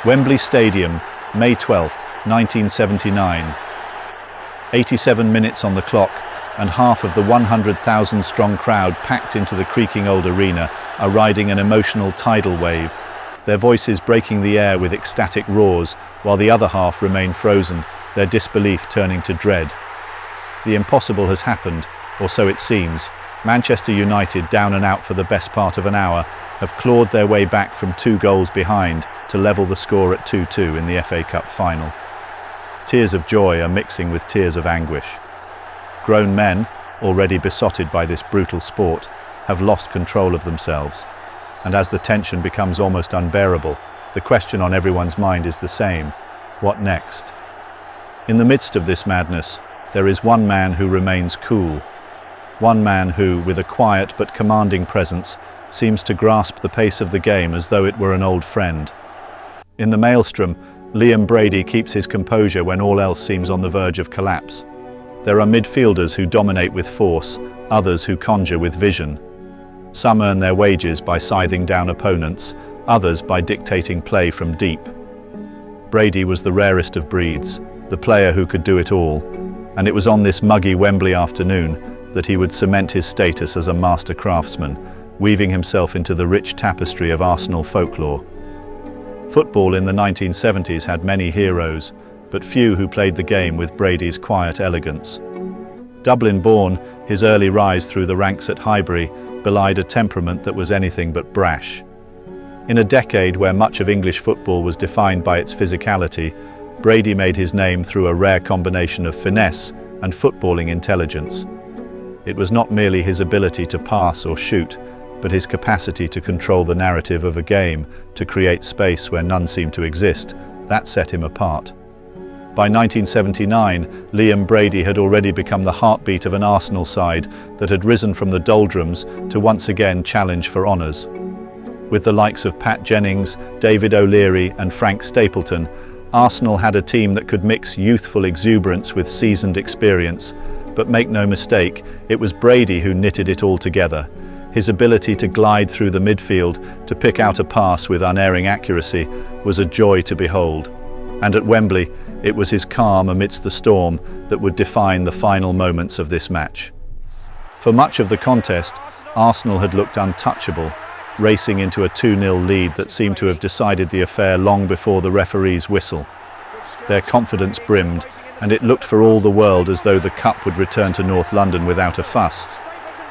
Wembley Stadium, May 12, 1979. 87 minutes on the clock, and half of the 100,000-strong crowd packed into the creaking old arena are riding an emotional tidal wave, their voices breaking the air with ecstatic roars, while the other half remain frozen, their disbelief turning to dread. The impossible has happened, or so it seems. Manchester United, down and out for the best part of an hour, have clawed their way back from 2 goals behind to level the score at 2-2 in the FA Cup final. Tears of joy are mixing with tears of anguish. Grown men, already besotted by this brutal sport, have lost control of themselves. And as the tension becomes almost unbearable, the question on everyone's mind is the same: what next? In the midst of this madness, there is one man who remains cool. One man who, with a quiet but commanding presence, seems to grasp the pace of the game as though it were an old friend. In the maelstrom, Brady keeps his composure when all else seems on the verge of collapse. There are midfielders who dominate with force, others who conjure with vision. Some earn their wages by scything down opponents, others by dictating play from deep. Brady was the rarest of breeds, the player who could do it all, and it was on this muggy Wembley afternoon that he would cement his status as a master craftsman, weaving himself into the rich tapestry of Arsenal folklore. Football in the 1970s had many heroes, but few who played the game with Brady's quiet elegance. Dublin-born, his early rise through the ranks at Highbury belied a temperament that was anything but brash. In a decade where much of English football was defined by its physicality, Brady made his name through a rare combination of finesse and footballing intelligence. It was not merely his ability to pass or shoot, but his capacity to control the narrative of a game, to create space where none seemed to exist, that set him apart. By 1979, Brady had already become the heartbeat of an Arsenal side that had risen from the doldrums to once again challenge for honours. With the likes of Pat Jennings, David O'Leary and Frank Stapleton, Arsenal had a team that could mix youthful exuberance with seasoned experience. But make no mistake, it was Brady who knitted it all together. His ability to glide through the midfield, to pick out a pass with unerring accuracy, was a joy to behold. And at Wembley, it was his calm amidst the storm that would define the final moments of this match. For much of the contest, Arsenal had looked untouchable, racing into a 2-0 lead that seemed to have decided the affair long before the referee's whistle. Their confidence brimmed, and it looked for all the world as though the cup would return to North London without a fuss.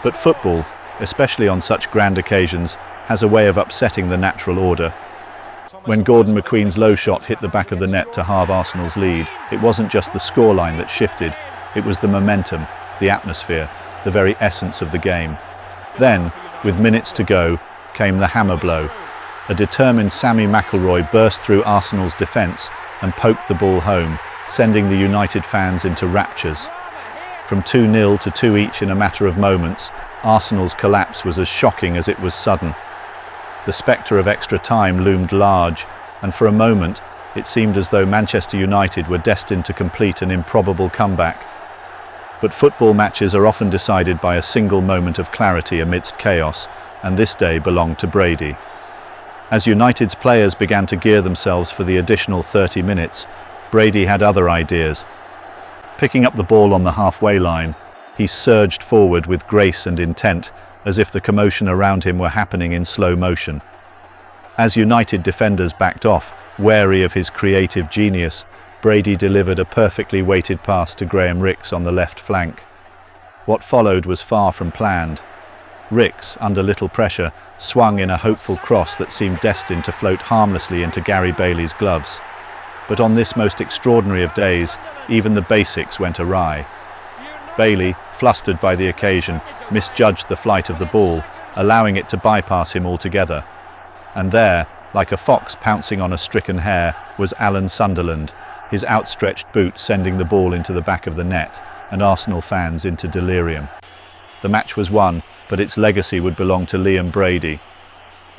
But football, especially on such grand occasions, has a way of upsetting the natural order. When Gordon McQueen's low shot hit the back of the net to halve Arsenal's lead, it wasn't just the scoreline that shifted, it was the momentum, the atmosphere, the very essence of the game. Then, with minutes to go, came the hammer blow. A determined Sammy McIlroy burst through Arsenal's defence and poked the ball home, sending the United fans into raptures. From 2-0 to 2 each in a matter of moments, Arsenal's collapse was as shocking as it was sudden. The spectre of extra time loomed large, and for a moment, it seemed as though Manchester United were destined to complete an improbable comeback. But football matches are often decided by a single moment of clarity amidst chaos, and this day belonged to Brady. As United's players began to gear themselves for the additional 30 minutes, Brady had other ideas. Picking up the ball on the halfway line, he surged forward with grace and intent, as if the commotion around him were happening in slow motion. As United defenders backed off, wary of his creative genius, Brady delivered a perfectly weighted pass to Graham Rix on the left flank. What followed was far from planned. Rix, under little pressure, swung in a hopeful cross that seemed destined to float harmlessly into Gary Bailey's gloves. But on this most extraordinary of days, even the basics went awry. Bailey, flustered by the occasion, misjudged the flight of the ball, allowing it to bypass him altogether. And there, like a fox pouncing on a stricken hare, was Alan Sunderland, his outstretched boot sending the ball into the back of the net, and Arsenal fans into delirium. The match was won, but its legacy would belong to Brady.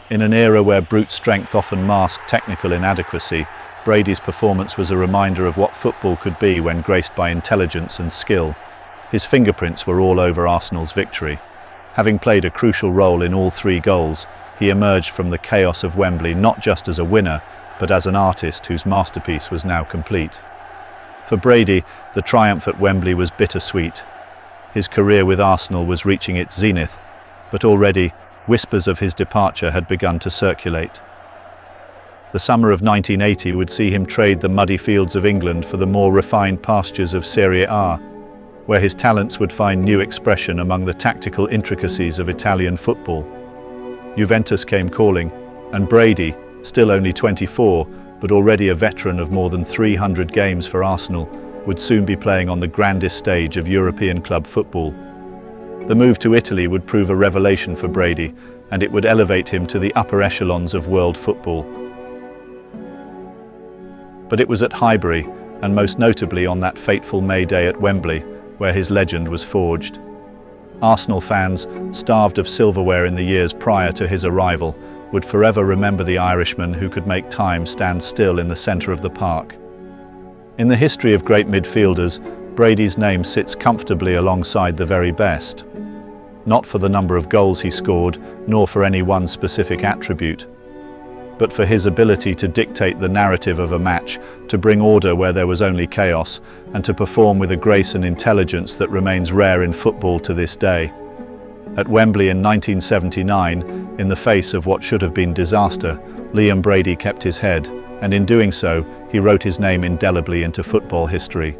In an era where brute strength often masked technical inadequacy, Brady's performance was a reminder of what football could be when graced by intelligence and skill. His fingerprints were all over Arsenal's victory. Having played a crucial role in all 3 goals, he emerged from the chaos of Wembley not just as a winner, but as an artist whose masterpiece was now complete. For Brady, the triumph at Wembley was bittersweet. His career with Arsenal was reaching its zenith, but already whispers of his departure had begun to circulate. The summer of 1980 would see him trade the muddy fields of England for the more refined pastures of Serie A, where his talents would find new expression among the tactical intricacies of Italian football. Juventus came calling, and Brady, still only 24, but already a veteran of more than 300 games for Arsenal, would soon be playing on the grandest stage of European club football. The move to Italy would prove a revelation for Brady, and it would elevate him to the upper echelons of world football. But it was at Highbury, and most notably on that fateful May Day at Wembley, where his legend was forged. Arsenal fans, starved of silverware in the years prior to his arrival, would forever remember the Irishman who could make time stand still in the centre of the park. In the history of great midfielders, Brady's name sits comfortably alongside the very best. Not for the number of goals he scored, nor for any one specific attribute, but for his ability to dictate the narrative of a match, to bring order where there was only chaos, and to perform with a grace and intelligence that remains rare in football to this day. At Wembley in 1979, in the face of what should have been disaster, Liam Brady kept his head, and in doing so, he wrote his name indelibly into football history.